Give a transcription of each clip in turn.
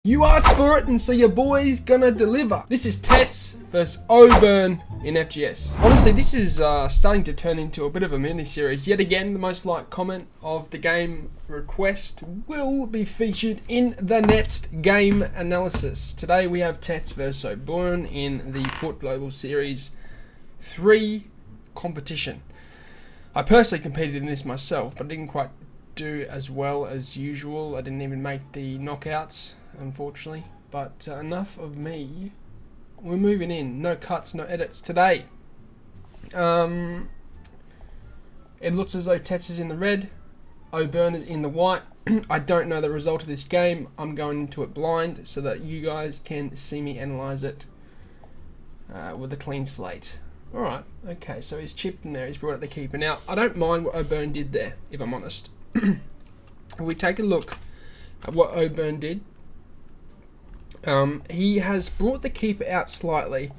You asked for it, and so your boy's gonna deliver. This is DHTEKKZ versus OBRUN in FGS. Honestly, this is starting to turn into a bit of a mini-series. Yet again, the most liked comment of the game request will be featured in the next game analysis. Today we have DHTEKKZ versus OBRUN in the FUT Global Series 3 competition. I personally competed in this myself, but I didn't quite do as well as usual. I didn't even make the knockouts, unfortunately. But enough of me. We're moving in. No cuts, no edits today. It looks as though DHTEKKZ is in the red, OBRUN is in the white. I don't know the result of this game. I'm going into it blind so that you guys can see me analyse it with a clean slate. Alright, okay, so he's chipped in there, he's brought out the keeper. Now, I don't mind what OBRUN did there, if I'm honest. If we take a look at what OBRUN did, he has brought the keeper out slightly.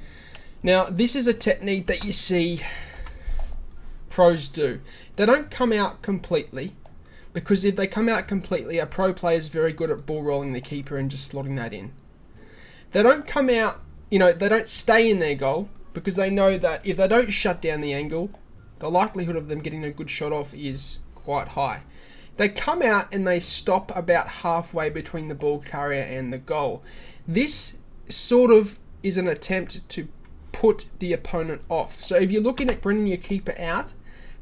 Now, this is a technique that you see pros do. They don't come out completely, because if they come out completely, a pro player is very good at ball rolling the keeper and just slotting that in. They don't come out, they don't stay in their goal, because they know that if they don't shut down the angle, the likelihood of them getting a good shot off is quite high. They come out and they stop about halfway between the ball carrier and the goal. This sort of is an attempt to put the opponent off. So if you're looking at bringing your keeper out,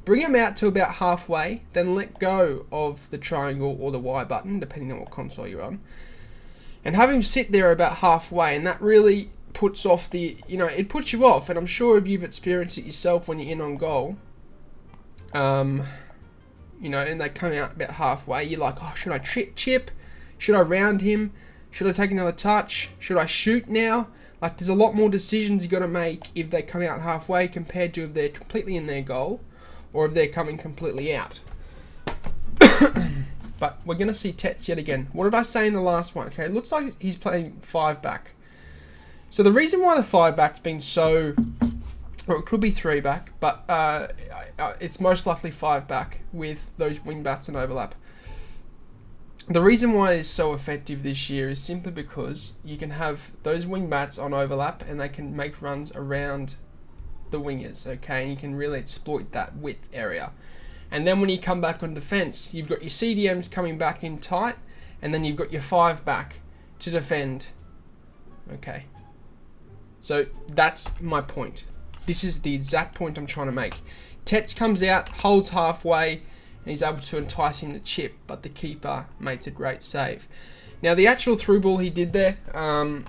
bring him out to about halfway, then let go of the triangle or the Y button, depending on what console you're on, and have him sit there about halfway, and that really puts off the, it puts you off. And I'm sure if you've experienced it yourself when you're in on goal, and they come out about halfway, you're like, oh, should I chip? Should I round him? Should I take another touch? Should I shoot now? Like, there's a lot more decisions you got to make if they come out halfway compared to if they're completely in their goal or if they're coming completely out. But we're going to see DHTEKKZ yet again. What did I say in the last one? Okay, it looks like he's playing 5-back. So the reason why the 5-back's been so, or it could be 3-back, but it's most likely 5-back with those wing bats and overlap. The reason why it is so effective this year is simply because you can have those wing bats on overlap and they can make runs around the wingers, okay? And you can really exploit that width area. And then when you come back on defense, you've got your CDMs coming back in tight, and then you've got your 5-back to defend, okay? So that's my point. This is the exact point I'm trying to make. DHTEKKZ comes out, holds halfway, and he's able to entice him to chip, but the keeper makes a great save. Now, the actual through ball he did there,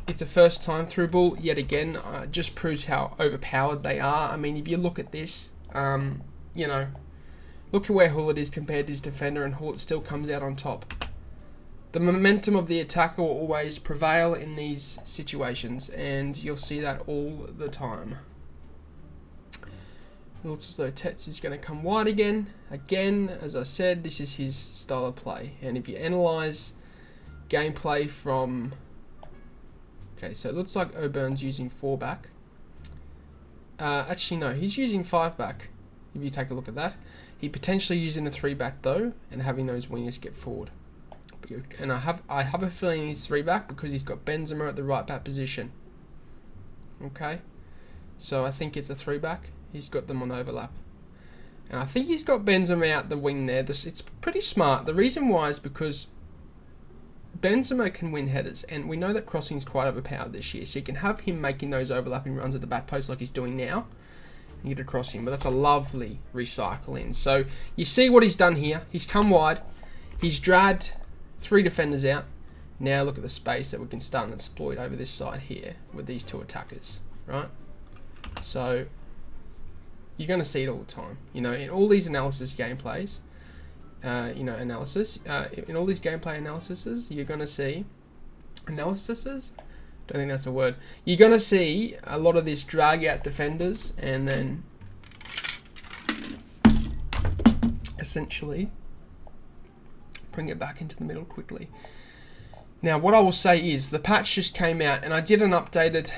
it's a first time through ball, yet again, just proves how overpowered they are. I mean, if you look at this, look at where Hullet is compared to his defender, and Hullet still comes out on top. The momentum of the attacker will always prevail in these situations, and you'll see that all the time. It looks as though DHTEKKZ is going to come wide again. Again, as I said, this is his style of play. And if you analyse gameplay from... Okay, so it looks like OBRUN's using 4-back. Actually, no, he's using 5-back, if you take a look at that. He potentially using a 3-back, though, and having those wingers get forward. And I have a feeling he's 3-back because he's got Benzema at the right back position. Okay, so I think it's a 3-back. He's got them on overlap, and I think he's got Benzema out the wing there. It's pretty smart. The reason why is because Benzema can win headers, and we know that crossing is quite overpowered this year. So you can have him making those overlapping runs at the back post like he's doing now, and get across him. But that's a lovely recycle in. So you see what he's done here. He's come wide. He's dragged 3 defenders out. Now look at the space that we can start and exploit over this side here with these 2 attackers, right? So you're going to see it all the time, in all these analysis gameplays, in all these gameplay analyses, you're going to see analyses. Don't think that's a word. You're going to see a lot of this drag out defenders and then essentially bring it back into the middle quickly. Now, what I will say is the patch just came out, and I did an updated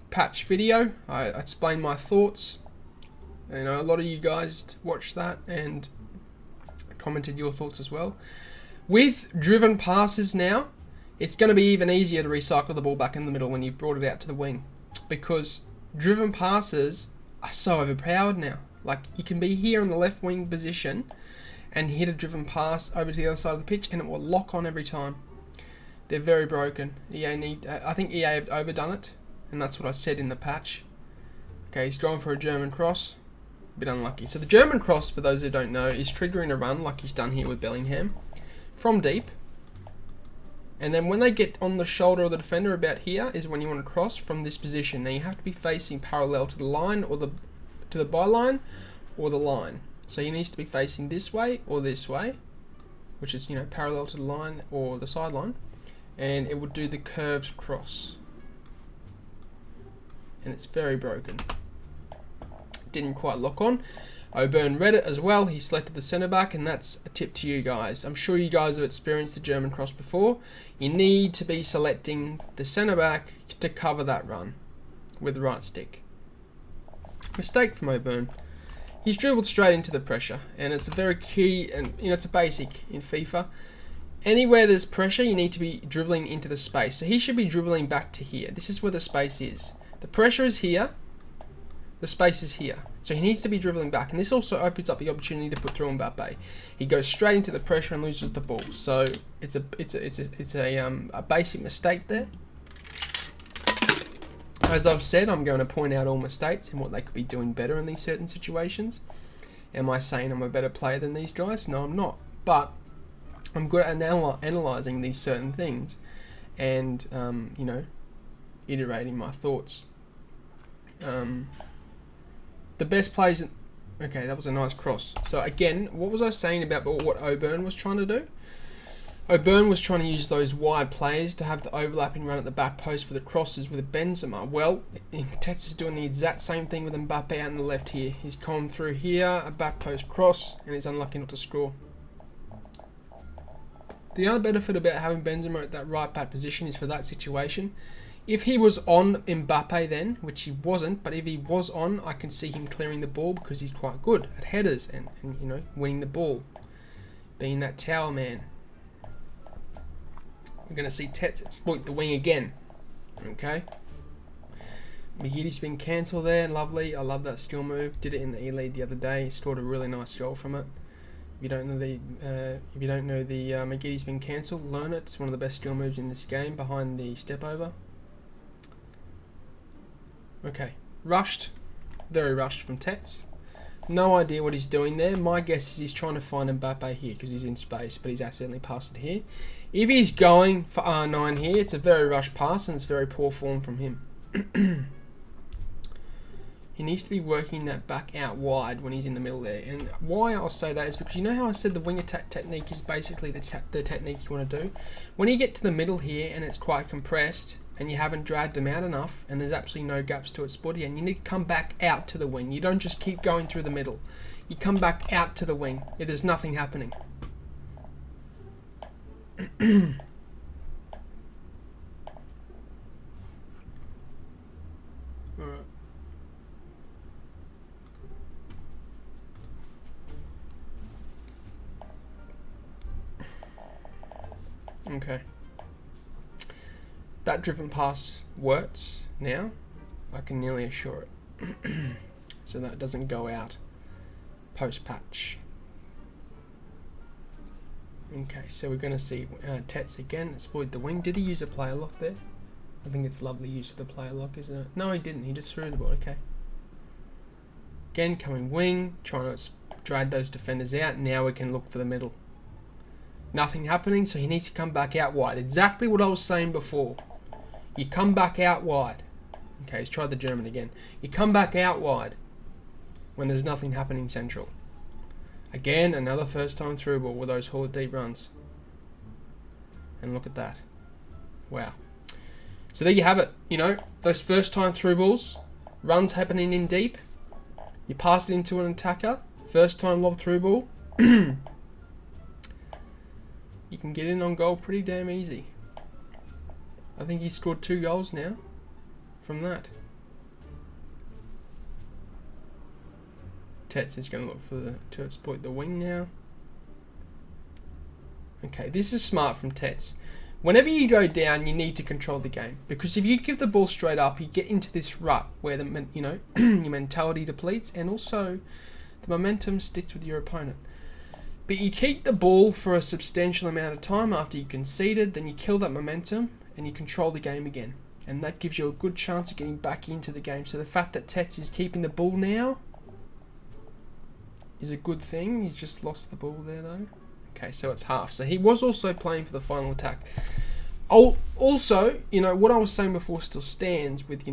patch video. I explained my thoughts. A lot of you guys watched that and commented your thoughts as well. With driven passes now, it's going to be even easier to recycle the ball back in the middle when you've brought it out to the wing, because driven passes are so overpowered now. Like, you can be here in the left wing position and hit a driven pass over to the other side of the pitch and it will lock on every time. They're very broken. I think EA have overdone it, and that's what I said in the patch. Okay, he's going for a German cross. A bit unlucky. So the German cross, for those who don't know, is triggering a run like he's done here with Bellingham from deep. And then when they get on the shoulder of the defender about here is when you want to cross from this position. Now you have to be facing parallel to the line or to the byline or the line. So he needs to be facing this way or this way, which is, you know, parallel to the line or the sideline, and it would do the curved cross. And it's very broken. Didn't quite lock on. OBRUN read it as well. He selected the centre back, and that's a tip to you guys. I'm sure you guys have experienced the German cross before. You need to be selecting the centre back to cover that run with the right stick. Mistake from OBRUN. He's dribbled straight into the pressure, and it's a very key, and you know, it's a basic in FIFA. Anywhere there's pressure, you need to be dribbling into the space. So he should be dribbling back to here. This is where the space is. The pressure is here. The space is here. So he needs to be dribbling back, and this also opens up the opportunity to put through Mbappe. He goes straight into the pressure and loses the ball. So it's a basic mistake there. As I've said, I'm going to point out all mistakes and what they could be doing better in these certain situations. Am I saying I'm a better player than these guys? No, I'm not. But I'm good at analysing these certain things and, you know, iterating my thoughts. The best plays... Okay, that was a nice cross. So again, what was I saying about what OBRUN was trying to do? OBRUN was trying to use those wide plays to have the overlapping run at the back post for the crosses with Benzema. Well, TEKKZ is doing the exact same thing with Mbappe out on the left here. He's come through here, a back post cross, and he's unlucky not to score. The other benefit about having Benzema at that right back position is for that situation. If he was on Mbappe then, which he wasn't, but if he was on, I can see him clearing the ball because he's quite good at headers and you know, winning the ball, being that tower man. We're going to see TEKKZ exploit the wing again. Okay. Migitti's been cancelled there. Lovely. I love that skill move. Did it in the E-League the other day. Scored a really nice goal from it. If you don't know the Migitti's been cancelled, learn it. It's one of the best skill moves in this game, behind the step over. Okay, rushed, very rushed from TEKKZ. No idea what he's doing there. My guess is he's trying to find Mbappe here because he's in space, but he's accidentally passed it here. If he's going for R9 here, it's a very rushed pass and it's very poor form from him. He needs to be working that back out wide when he's in the middle there. And why I'll say that is because you know how I said the wing attack technique is basically the technique you want to do? When you get to the middle here and it's quite compressed and you haven't dragged them out enough and there's absolutely no gaps to exploit here, and you need to come back out to the wing. You don't just keep going through the middle. You come back out to the wing if there's nothing happening. Alright. Okay. That driven pass works now. I can nearly assure it. So that doesn't go out post-patch. Okay, so we're going to see TEKKZ again. Exploit the wing. Did he use a player lock there? I think it's lovely use of the player lock, isn't it? No, he didn't. He just threw the ball. Okay. Again, coming wing. Trying to drag those defenders out. Now we can look for the middle. Nothing happening, so he needs to come back out wide. Exactly what I was saying before. You come back out wide. Okay, he's tried the German again. You come back out wide when there's nothing happening central. Again, another first time through ball with those Hall of Deep runs. And look at that. Wow. So there you have it. You know, those first time through balls, runs happening in deep. You pass it into an attacker. First time lob through ball. You can get in on goal pretty damn easy. I think he scored 2 goals now from that. TEKKZ is going to look to exploit the wing now. Okay, this is smart from TEKKZ. Whenever you go down, you need to control the game, because if you give the ball straight up, you get into this rut where your mentality depletes, and also the momentum sticks with your opponent. But you keep the ball for a substantial amount of time after you conceded, then you kill that momentum and you control the game again, and that gives you a good chance of getting back into the game. So the fact that TEKKZ is keeping the ball now is a good thing. He's just lost the ball there though. Okay, so it's half. So he was also playing for the final attack. Also, what I was saying before still stands with,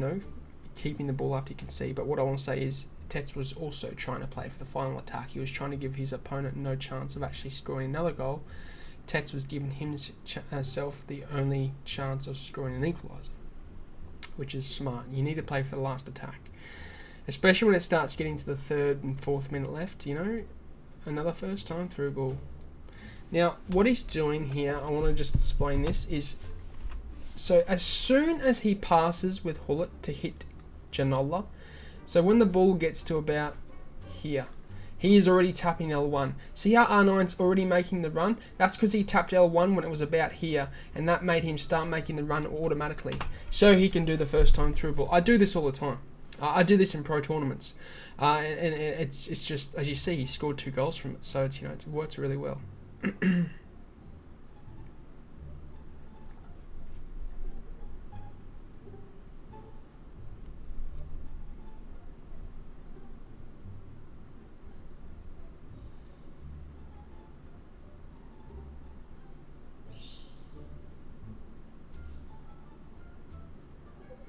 keeping the ball after you can see. But what I want to say is TEKKZ was also trying to play for the final attack. He was trying to give his opponent no chance of actually scoring another goal. TEKKZ was giving himself the only chance of scoring an equaliser, which is smart. You need to play for the last attack, especially when it starts getting to the 3rd and 4th minute left. Another first time through ball. Now, what he's doing here, I want to just explain this, is so as soon as he passes with Hullet to hit Janola, so when the ball gets to about here, he is already tapping L1. See how R9's already making the run? That's because he tapped L1 when it was about here, and that made him start making the run automatically, so he can do the first time through ball. I do this all the time. I do this in pro tournaments, and it's just, as you see, he scored 2 goals from it, so it works really well.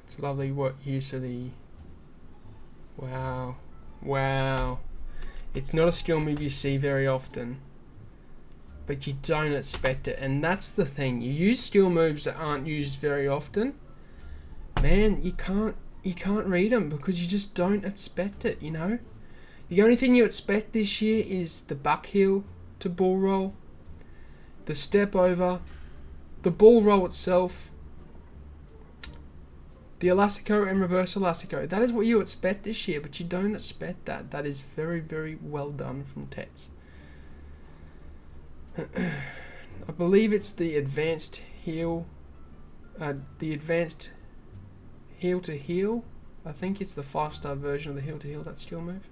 It's lovely use of the... Wow. It's not a skill move you see very often, but you don't expect it, and that's the thing. You use skill moves that aren't used very often, man. You can't read them because you just don't expect it. The only thing you expect this year is the buck heel to ball roll, the step over, the ball roll itself, the elastico and reverse elastico. That is what you expect this year, but you don't expect that. That is very, very well done from TEKKZ. I believe it's the advanced heel, heel to heel. I think it's the 5-star version of the heel to heel, that skill move.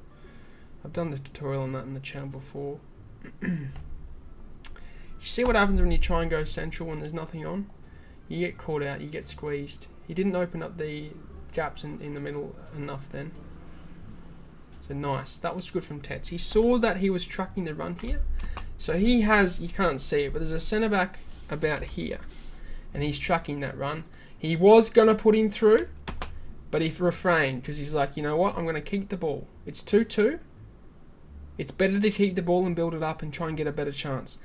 I've done the tutorial on that in the channel before. You see what happens when you try and go central when there's nothing on? You get caught out, you get squeezed. He didn't open up the gaps in the middle enough then. So nice, that was good from TEKKZ. He saw that he was tracking the run here. So he has, you can't see it, but there's a centre back about here, and he's tracking that run. He was going to put him through, but he refrained because he's like, you know what, I'm going to keep the ball. It's 2-2. It's better to keep the ball and build it up and try and get a better chance.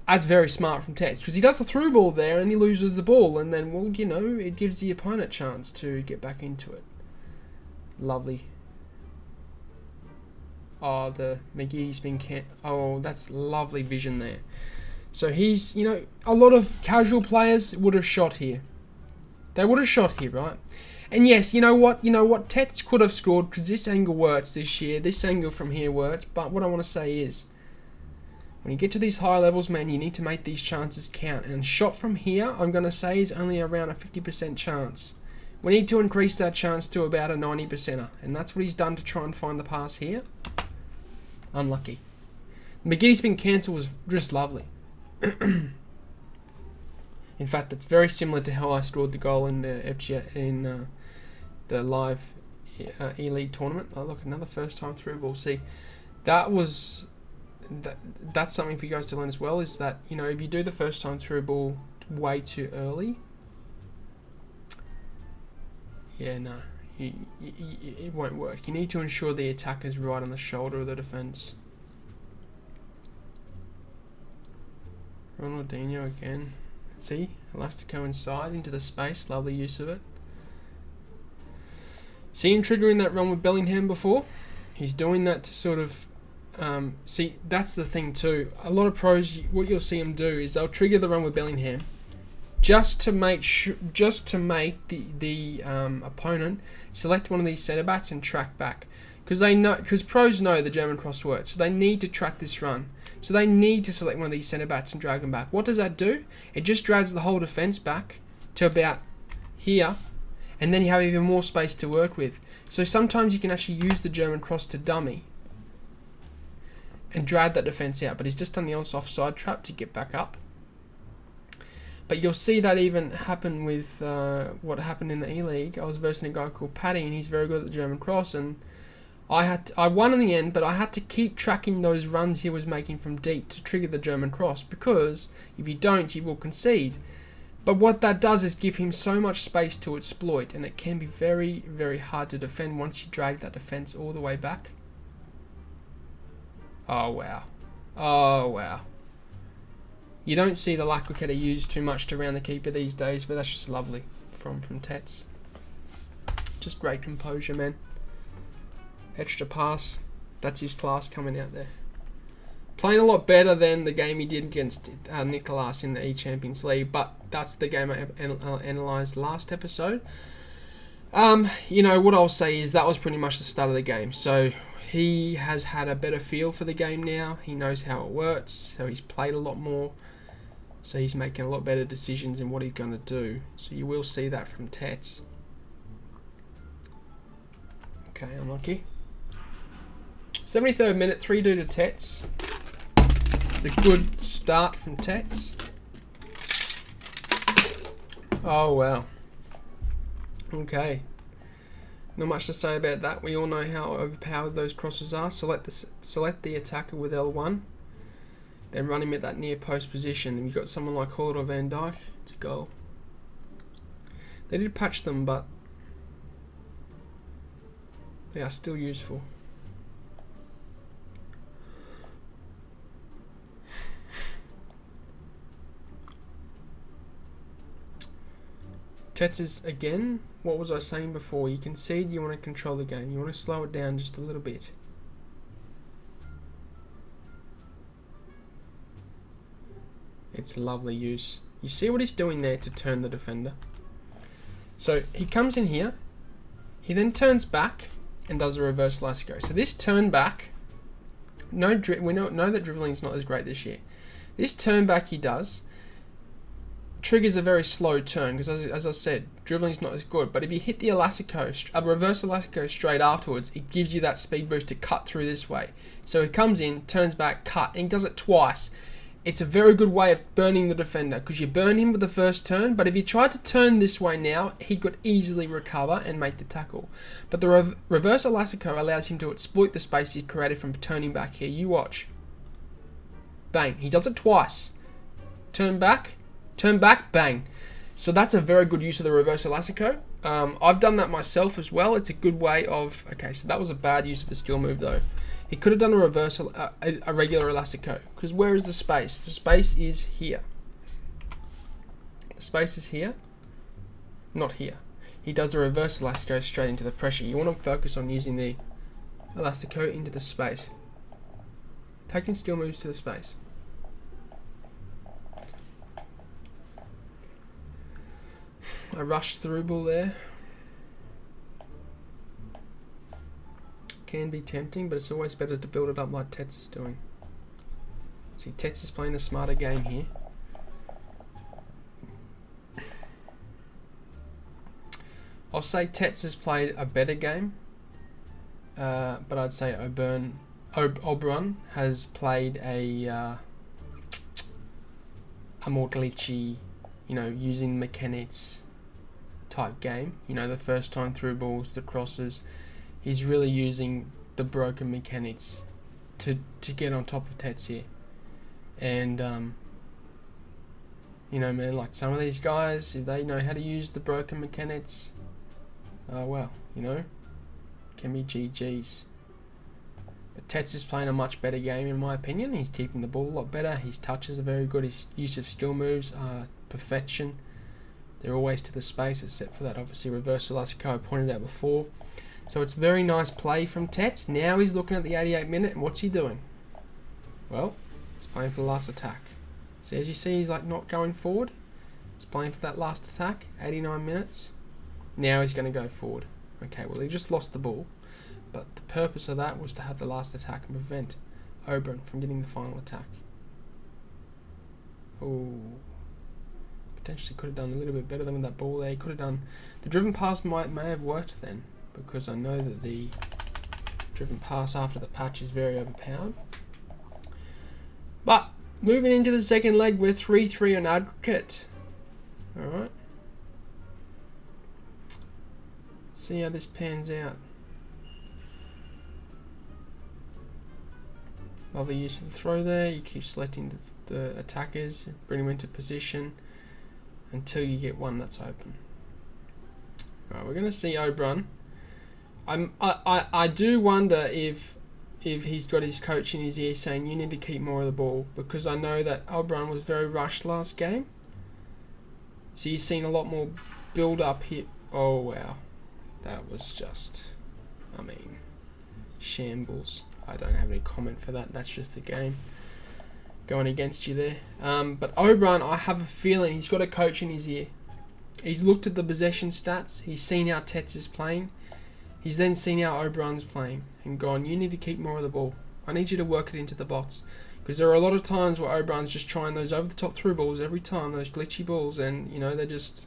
That's very smart from TEKKZ, because he does the through ball there and he loses the ball, and then, well, it gives the opponent a chance to get back into it. Lovely. Oh, the McGee's been oh, that's lovely vision there. So he's, a lot of casual players would have shot here. They would have shot here, right? And yes, you know what? TEKKZ could have scored because this angle works this year. This angle from here works. But what I want to say is, when you get to these higher levels, man, you need to make these chances count. And shot from here, I'm going to say, is only around a 50% chance. We need to increase that chance to about a 90%er. And that's what he's done to try and find the pass here. Unlucky. McGee's been cancelled was just lovely. In fact, it's very similar to how I scored the goal in the the live E-League tournament. Oh, look, another first time through ball. See, that's something for you guys to learn as well, is that, if you do the first time through ball way too early, yeah, no, it won't work. You need to ensure the attack is right on the shoulder of the defense. Ronaldinho again. See, elastico inside into the space. Lovely use of it. See him triggering that run with Bellingham before? He's doing that to sort of see, that's the thing too. A lot of pros, what you'll see them do is they'll trigger the run with Bellingham just to make the opponent select one of these centre backs and track back, because pros know the German cross works, so they need to track this run. So they need to select one of these centre backs and drag them back. What does that do? It just drags the whole defence back to about here, and then you have even more space to work with. So sometimes you can actually use the German cross to dummy and drag that defence out, but he's just done the offside trap to get back up. But you'll see that even happen with what happened in the E-League. I was versing a guy called Paddy, and he's very good at the German cross, and I won in the end, but I had to keep tracking those runs he was making from deep to trigger the German cross, because if you don't, you will concede. But what that does is give him so much space to exploit, and it can be very, very hard to defend once you drag that defence all the way back. Oh, wow. Oh, wow. You don't see the Lackwicketa used too much to round the keeper these days, but that's just lovely from TEKKZ. Just great composure, man. Extra pass. That's his class coming out there. Playing a lot better than the game he did against Nicolas in the E-Champions League, but that's the game I analysed last episode. You know, what I'll say is that was pretty much the start of the game. So he has had a better feel for the game now. He knows how it works, so he's played a lot more. So he's making a lot better decisions in what he's going to do. So you will see that from TEKKZ. Okay, unlucky. 73rd minute, 3-2 to TEKKZ. It's a good start from TEKKZ. Oh, wow. Okay. Not much to say about that. We all know how overpowered those crosses are. Select the attacker with L1. Then run him at that near post position. And you've got someone like Hall or Van Dijk. It's a goal. They did patch them, but they are still useful. TEKKZ again. What was I saying before? You concede, you want to control the game. You want to slow it down just a little bit. It's lovely use. You see what he's doing there to turn the defender? So he comes in here. He then turns back and does a reverse Lassico. So this turn back, we know that dribbling is not as great this year. This turn back he does triggers a very slow turn, because as I said, dribbling is not as good. But if you hit the Elastico, a reverse Elastico straight afterwards, it gives you that speed boost to cut through this way. So he comes in, turns back, cut, and he does it twice. It's a very good way of burning the defender, because you burn him with the first turn, but if you tried to turn this way now, he could easily recover and make the tackle. But the reverse Elastico allows him to exploit the space he's created from turning back here. You watch. Bang. He does it twice. Turn back, bang. So that's a very good use of the reverse Elastico. I've done that myself as well. It's a good way of... Okay, so that was a bad use of a skill move though. He could have done a reverse, a regular Elastico. Because where is the space? The space is here. The space is here. Not here. He does a reverse Elastico straight into the pressure. You want to focus on using the Elastico into the space. Taking skill moves to the space. I rushed through ball there. Can be tempting, but it's always better to build it up like TEKKZ is doing. See, TEKKZ is playing the smarter game here. I'll say TEKKZ has played a better game, but I'd say OBRUN has played a more glitchy, you know, using mechanics type game. You know, the first time through balls, the crosses. He's really using the broken mechanics to get on top of TEKKZ here. And, you know, man, like some of these guys, if they know how to use the broken mechanics, oh well, you know, can be GG's. But TEKKZ is playing a much better game in my opinion. He's keeping the ball a lot better. His touches are very good. His use of skill moves are perfection. They're always to the space, except for that obviously reverse Elastico I pointed out before. So it's very nice play from TEKKZ. Now he's looking at the 88th minute, and what's he doing? Well, he's playing for the last attack. So as you see, he's like not going forward. He's playing for that last attack, 89 minutes. Now he's going to go forward. Okay, well he just lost the ball, but the purpose of that was to have the last attack and prevent OBRUN from getting the final attack. Oh, potentially could have done a little bit better than with that ball there. He could have done, the driven pass may have worked then, because I know that the driven pass after the patch is very overpowered. But moving into the second leg, we're 3-3 on aggregate. Alright. See how this pans out. Lovely use of the throw there. You keep selecting the attackers, bring them into position until you get one that's open. Alright, we're going to see OBRUN. I do wonder if he's got his coach in his ear saying you need to keep more of the ball, because I know that OBRUN was very rushed last game. So you've seen a lot more build up here. Oh wow. That was just, I mean, shambles. I don't have any comment for that. That's just the game going against you there. But OBRUN, I have a feeling he's got a coach in his ear. He's looked at the possession stats. He's seen how TEKKZ is playing. He's then seen how OBRUN's playing and gone, you need to keep more of the ball. I need you to work it into the bots. Because there are a lot of times where OBRUN's just trying those over-the-top through balls every time, those glitchy balls, and, you know, they're just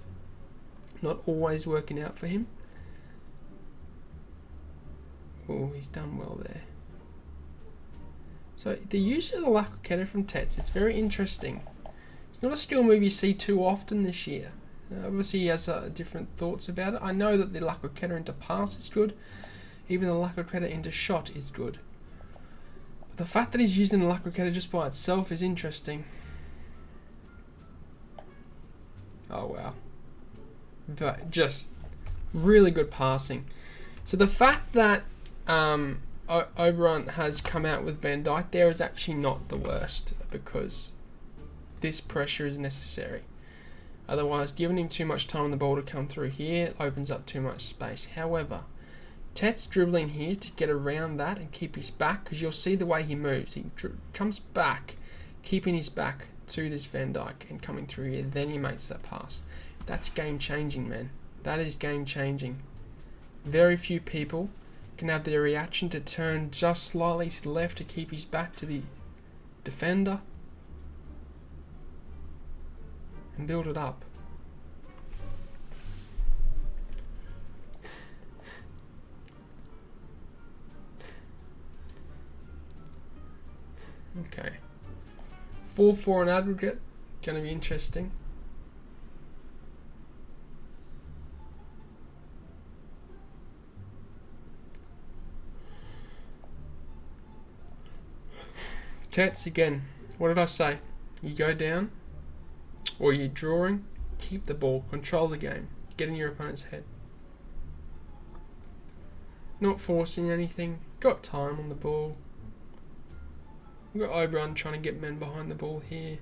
not always working out for him. Oh, he's done well there. So the use of the Lacriqueta from TEKKZ, it's very interesting. It's not a skill move you see too often this year. Obviously he has different thoughts about it. I know that the Lacriqueta into pass is good. Even the Lacriqueta into shot is good. But the fact that he's using the Lacriqueta just by itself is interesting. Oh wow. But just really good passing. So the fact that OBRUN has come out with Van Dijk there is actually not the worst, because this pressure is necessary. Otherwise, giving him too much time on the ball to come through here opens up too much space. However, TEKKZ dribbling here to get around that and keep his back, because you'll see the way he moves. He comes back, keeping his back to this Van Dijk and coming through here. Then he makes that pass. That's game changing, man. That is game changing. Very few people can have the reaction to turn just slightly to the left to keep his back to the defender and build it up. Okay. 4-4 on aggregate. Going to be interesting. TEKKZ again. What did I say? You go down, or you're drawing, keep the ball, control the game, get in your opponent's head. Not forcing anything, got time on the ball. We've got OBRUN trying to get men behind the ball here.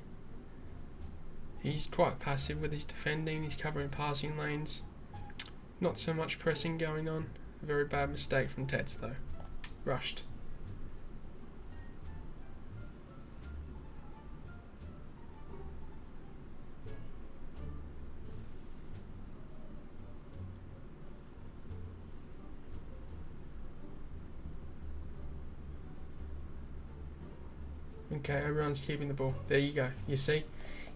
He's quite passive with his defending, he's covering passing lanes. Not so much pressing going on. A very bad mistake from TEKKZ though. Rushed. Okay, OBRUN's keeping the ball. There you go. You see?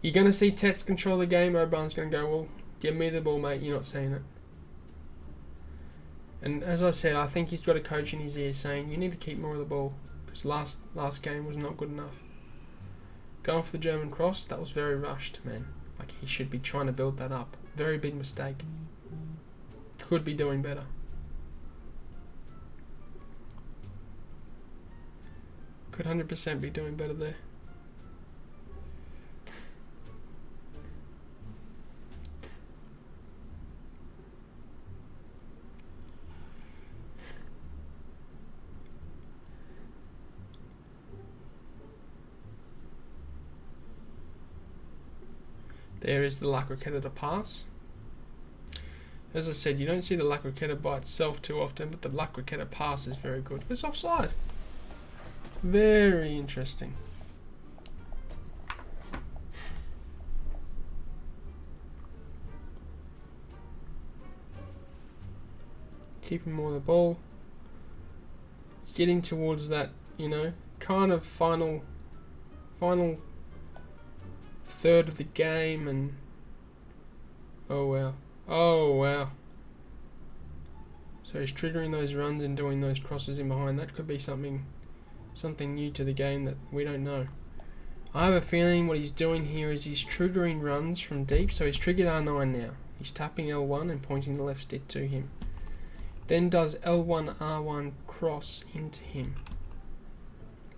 You're going to see TEKKZ control the game. OBRUN's going to go, well, give me the ball, mate. You're not seeing it. And as I said, I think he's got a coach in his ear saying, you need to keep more of the ball. Because last game was not good enough. Going for the German cross, that was very rushed, man. Like, he should be trying to build that up. Very big mistake. Could be doing better. Could 100% be doing better there. There is the Lacriqueta to pass. As I said, you don't see the Lacriqueta by itself too often, but the Lacriqueta pass is very good. It's offside. Very interesting. Keeping more of the ball. It's getting towards that, you know, kind of final third of the game, and oh wow. Oh wow. So he's triggering those runs and doing those crosses in behind. That could be something new to the game that we don't know. I have a feeling what he's doing here is he's triggering runs from deep. So he's triggered R9 now. He's tapping L1 and pointing the left stick to him. Then does L1 R1 cross into him.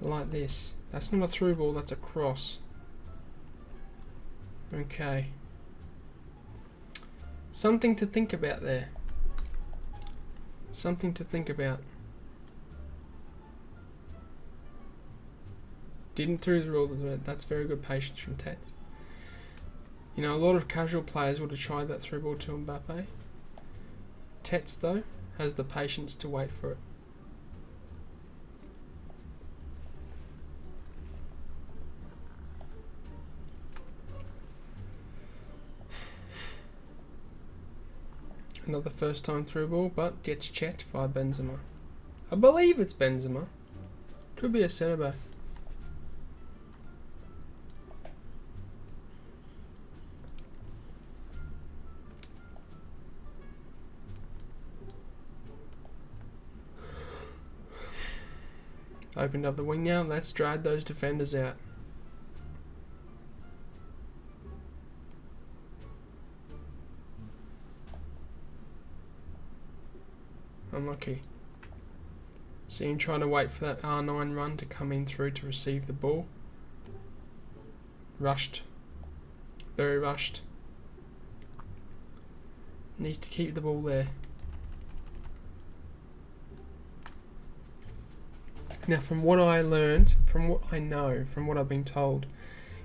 Like this. That's not a through ball, that's a cross. Okay. Something to think about there. Something to think about. Didn't through the rule, that's very good patience from TEKKZ. You know, a lot of casual players would have tried that through ball to Mbappe. TEKKZ though has the patience to wait for it. Another first time through ball, but gets checked by Benzema. I believe it's Benzema. Could be a centre back. Opened up the wing now. Let's drag those defenders out. Unlucky. See him trying to wait for that R9 run to come in through to receive the ball. Rushed. Very rushed. Needs to keep the ball there. Now, from what I learned, from what I know, from what I've been told,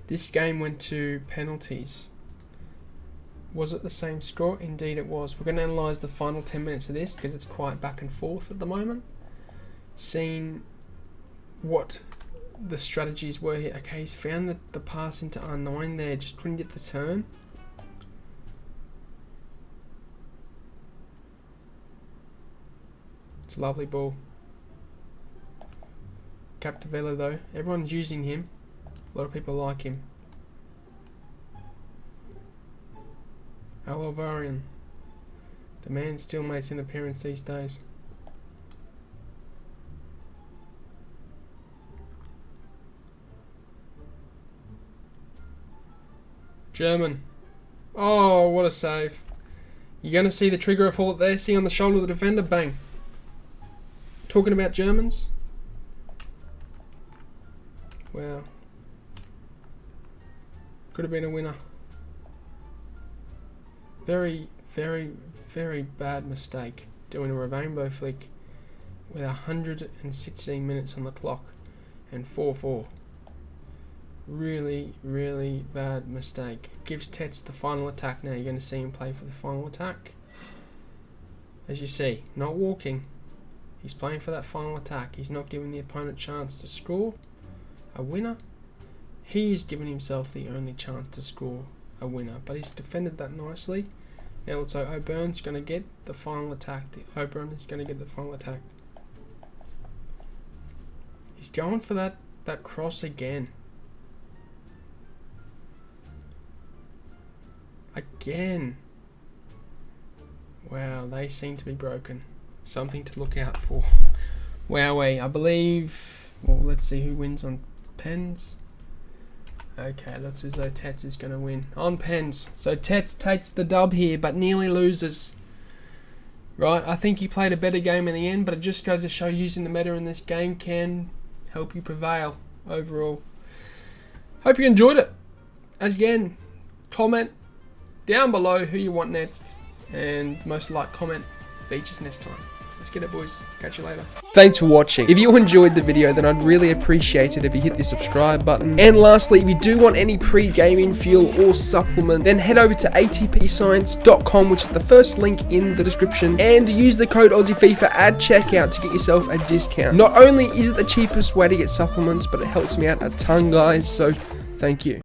this game went to penalties. Was it the same score? Indeed it was. We're going to analyse the final 10 minutes of this because it's quite back and forth at the moment. Seeing what the strategies were here. Okay, he's found the pass into R9 there, just couldn't get the turn. It's a lovely ball. Capdevila though, everyone's using him. A lot of people like him. Alvarian. The man still makes an appearance these days. German. Oh, what a save. You're going to see the trigger fall it there. See on the shoulder of the defender. Bang. Talking about Germans. Wow. Could have been a winner. Very, very, very bad mistake doing a rainbow flick with 116 minutes on the clock and 4-4. Really, really bad mistake. Gives TEKKZ the final attack now. You're going to see him play for the final attack. As you see, not walking. He's playing for that final attack. He's not giving the opponent a chance to score a winner. He's given himself the only chance to score a winner, but he's defended that nicely. Now looks like OBRUN's going to get the final attack. OBRUN is going to get the final attack. He's going for that cross again. Again. Wow, they seem to be broken. Something to look out for. Wowee, I believe. Well, let's see who wins on pens. Okay, looks as though TEKKZ is going to win on pens. So TEKKZ takes the dub here, but nearly loses. Right, I think he played a better game in the end, but it just goes to show using the meta in this game can help you prevail overall. Hope you enjoyed it. Again, comment down below who you want next, and most like comment features next time. Let's get it, boys. Catch you later. Thanks for watching. If you enjoyed the video, then I'd really appreciate it if you hit the subscribe button. And lastly, if you do want any pre-gaming fuel or supplement, then head over to atpscience.com, which is the first link in the description, and use the code AussieFIFA at checkout to get yourself a discount. Not only is it the cheapest way to get supplements, but it helps me out a ton, guys, so thank you.